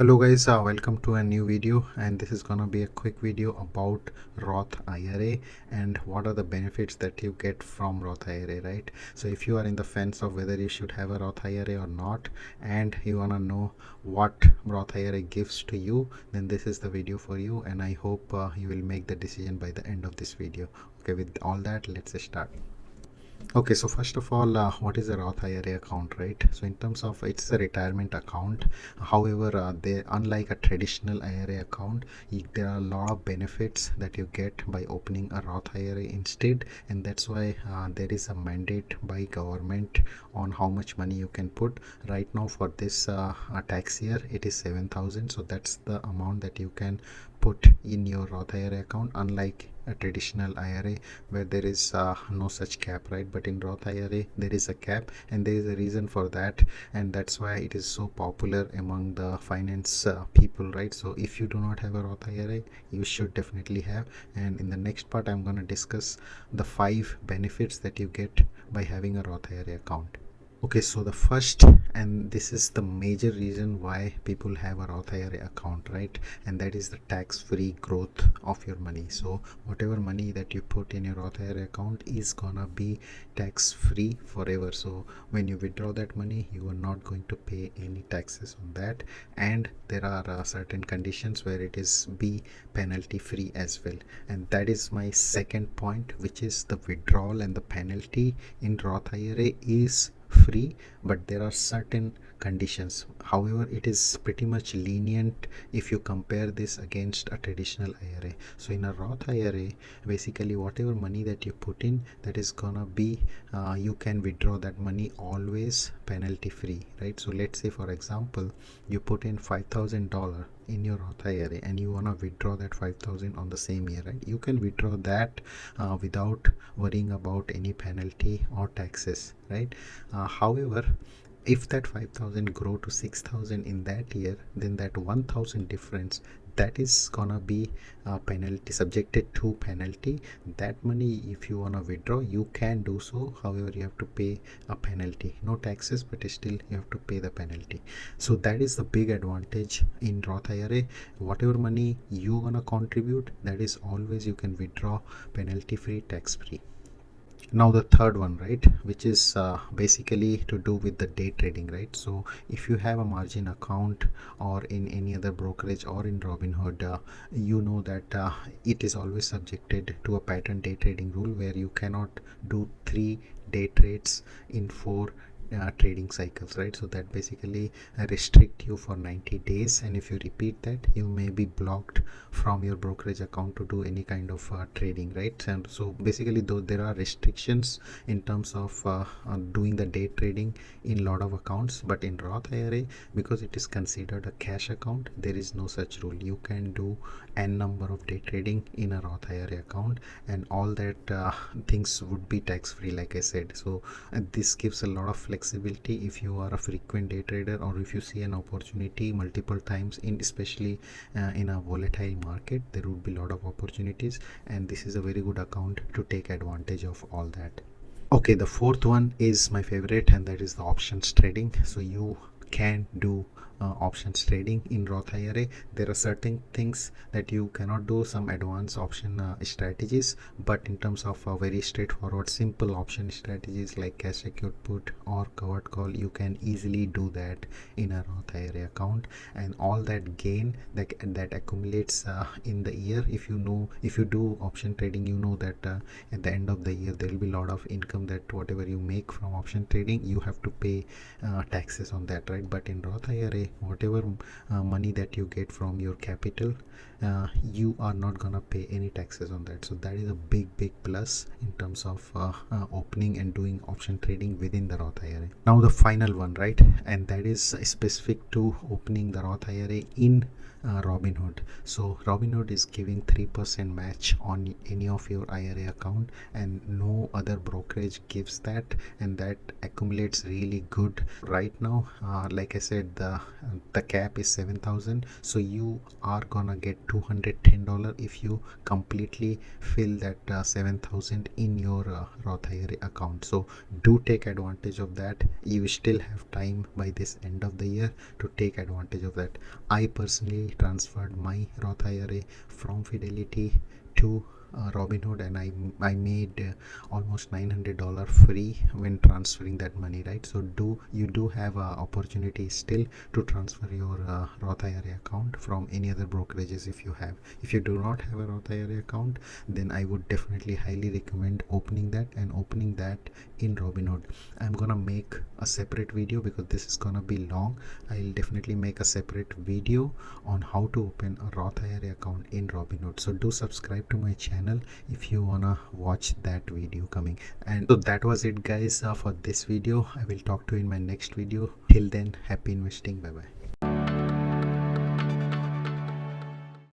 Hello guys, welcome to a new video, and this is gonna be a quick video about Roth IRA and what are the benefits that you get from Roth IRA, right? So if you are in the fence of whether you should have a Roth IRA or not, and you wanna know what Roth IRA gives to you, then this is the video for you, and I hope you will make the decision by the end of this video. Okay, with all that, let's start. Okay, so first of all, what is a Roth IRA account, right? So in terms of it's a retirement account. However, they unlike a traditional IRA account, there are a lot of benefits that you get by opening a Roth IRA instead, and that's why there is a mandate by government on how much money you can put. Right now, for this tax year, it is 7,000. So that's the amount that you can put in your Roth IRA account, unlike a traditional IRA where there is no such cap, right? But in Roth IRA there is a cap, and there is a reason for that, and that's why it is so popular among the finance people, right? So if you do not have a Roth IRA, you should definitely have. And in the next part, I'm going to discuss the 5 benefits that you get by having a Roth IRA account. Okay, so the first, and this is the major reason why people have a Roth IRA account, right? And that is the tax-free growth of your money. So whatever money that you put in your Roth IRA account is gonna be tax-free forever. So when you withdraw that money, you are not going to pay any taxes on that. And there are certain conditions where it is be penalty-free as well. And that is my second point, which is the withdrawal and the penalty in Roth IRA is free, but there are certain conditions. However, it is pretty much lenient if you compare this against a traditional IRA. So in a Roth IRA, basically whatever money that you put in, that is gonna be you can withdraw that money always penalty free, right? So let's say, for example, you put in $5,000 in your Roth IRA and you want to withdraw that 5,000 on the same year, right? You can withdraw that without worrying about any penalty or taxes, right? However, if that 5,000 grow to 6,000 in that year, then that 1,000 difference, that is gonna be penalty, subjected to penalty. That money, if you wanna withdraw, you can do so. However, you have to pay a penalty, no taxes, but still you have to pay the penalty. So that is the big advantage in Roth IRA. Whatever money you gonna contribute, that is always you can withdraw penalty free, tax free. Now the third one, right, which is basically to do with the day trading, right? So if you have a margin account or in any other brokerage or in Robinhood, you know that it is always subjected to a pattern day trading rule where you cannot do 3 day trades in 4 trading cycles, right? So that basically restrict you for 90 days, and if you repeat that, you may be blocked from your brokerage account to do any kind of trading, right? And so basically, though there are restrictions in terms of doing the day trading in lot of accounts, but in Roth IRA, because it is considered a cash account, there is no such rule. You can do n number of day trading in a Roth IRA account, and all that things would be tax free, like I said. So this gives a lot of flexibility if you are a frequent day trader, or if you see an opportunity multiple times in, especially in a volatile market, there would be a lot of opportunities, and this is a very good account to take advantage of all that. Okay, the fourth one is my favorite, and that is the options trading. So you can do options trading in Roth IRA. There are certain things that you cannot do, some advanced option strategies, but in terms of very straightforward simple option strategies like cash secured put or covered call, you can easily do that in a Roth IRA account. And all that gain that accumulates in the year, if you do option trading, you know that at the end of the year there will be a lot of income, that whatever you make from option trading, you have to pay taxes on that, right? But in Roth IRA, whatever money that you get from your capital, you are not gonna pay any taxes on that. So that is a big plus in terms of opening and doing option trading within the Roth IRA. Now the final one, right, and that is specific to opening the Roth IRA in Robinhood. So Robinhood is giving 3% match on any of your IRA account, and no other brokerage gives that, and that accumulates really good. Right now, like I said, the cap is 7,000, so you are gonna get $210 if you completely fill that 7,000 in your Roth IRA account. So do take advantage of that. You still have time by this end of the year to take advantage of that. I personally transferred my Roth IRA from Fidelity to Robinhood, and I made almost $900 free when transferring that money, right? So you do have a opportunity still to transfer your Roth IRA account from any other brokerages if you have. If you do not have a Roth IRA account, then I would definitely highly recommend opening that in Robinhood. I'm gonna make a separate video because this is gonna be long. I'll definitely make a separate video on how to open a Roth IRA account in Robinhood. So do subscribe to my channel if you wanna watch that video coming. And so that was it, guys, for this video. I will talk to you in my next video. Till then, happy investing. Bye bye.